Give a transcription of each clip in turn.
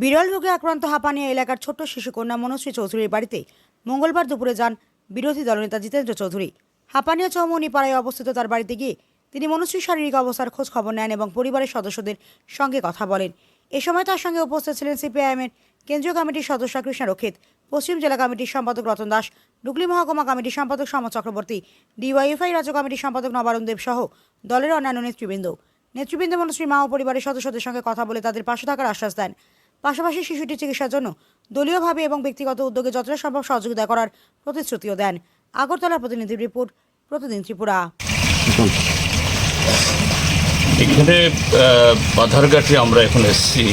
বিরল রোগে আক্রান্ত হাঁপানিয়া এলাকার ছোট্ট শিশুকন্যা মনশ্রী চৌধুরীর বাড়িতে মঙ্গলবার দুপুরে যান বিরোধী দলনেতা জিতেন্দ্র চৌধুরী। হাঁপানিয়া চৌমুহনী পাড়ায় অবস্থিত তার বাড়িতে গিয়ে তিনি মনশ্রীর শারীরিক অবস্থার খোঁজ খবর নেন এবং পরিবারের সদস্যদের সঙ্গে কথা বলেন। এ সময় তার সঙ্গে উপস্থিত ছিলেন সিপিআইএমের কেন্দ্রীয় কমিটির সদস্য কৃষ্ণ রক্ষিত, পশ্চিম জেলা কমিটির সম্পাদক রতন দাস, ডুগলি মহকুমা কমিটির সম্পাদক সমর চক্রবর্তী, ডিওয়াইএফআই রাজ্য কমিটির সম্পাদক নবারুণ দেব সহ দলের অন্যান্য নেতৃবৃন্দ মনশ্রীর মা ও পরিবারের সদস্যদের সঙ্গে কথা বলে তাদের পাশে থাকার আশ্বাস দেন। পাশাপাশি শিশুটির চিকিৎসার জন্য দলীয়ভাবে এবং ব্যক্তিগত উদ্যোগে যতটা সম্ভব সহযোগিতা করার প্রতিশ্রুতিও দেন। আগরতলা প্রতিনিধি রিপোর্ট, প্রতিদিন ত্রিপুরা। এখানে বাধারঘাটে আমরা এখন এসেছি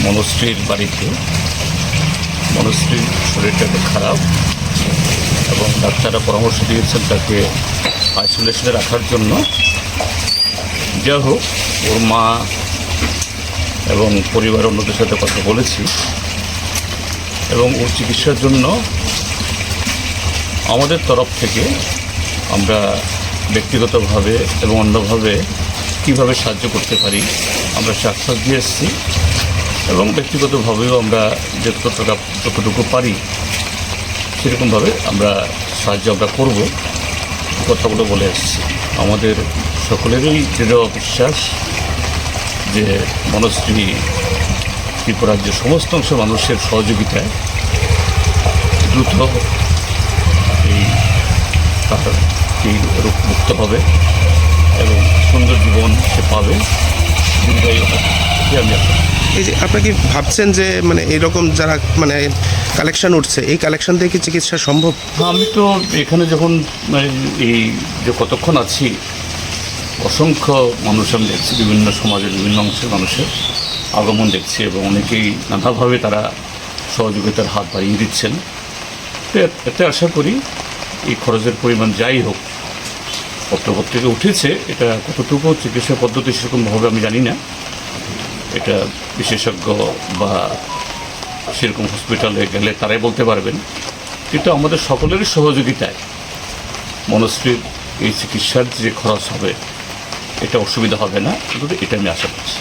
মনশ্রীর বাড়িতে। মনশ্রীর শরীরটা একটু খারাপ এবং ডাক্তাররা পরামর্শ দিয়েছেন তাকে আইসোলেশনে রাখার জন্য। যা হোক, ওর মা এবং পরিবার অন্যদের সাথে কথা বলেছি এবং ওর চিকিৎসার জন্য আমাদের তরফ থেকে আমরা ব্যক্তিগতভাবে এবং অন্যভাবে কীভাবে সাহায্য করতে পারি আমরা সে আশ্বাস দিয়ে এসেছি এবং ব্যক্তিগতভাবেও আমরা যতটুকু পারি সেরকমভাবে আমরা সাহায্য করব, কথাগুলো বলে এসেছি। আমাদের সকলেরই দৃঢ় বিশ্বাস যে মনশ্রী ত্রিপুরার যে সমস্ত অংশ মানুষের সহযোগিতায় দ্রুত এই রোগ মুক্ত হবে এবং সুন্দর জীবন সে পাবে, দীর্ঘায়ু হবে। আমি এই যে আপনারা কি ভাবছেন যে মানে এরকম যারা মানে কালেকশন উঠছে, এই কালেকশন থেকে কি চিকিৎসা সম্ভব? আমি তো এখানে যখন এই যে কতক্ষণ আছি অসংখ্য মানুষ আমি দেখছি, বিভিন্ন সমাজের বিভিন্ন অংশের মানুষের আগমন দেখছি এবং অনেকেই নানাভাবে তারা সহযোগিতার হাত বাড়িয়ে দিচ্ছেন। এতে আশা করি এই খরচের পরিমাণ যাই হোক, পত্রপত্র থেকে উঠেছে, এটা কতটুকু চিকিৎসা পদ্ধতি সেরকমভাবে আমি জানি না, এটা বিশেষজ্ঞ বা সেরকম হসপিটালে গেলে তারাই বলতে পারবেন। কিন্তু আমাদের সকলেরই সহযোগিতায় মনশ্রীর এই চিকিৎসার যে খরচ হবে এটা অসুবিধা হবে না, এটা আমি আশা করছি।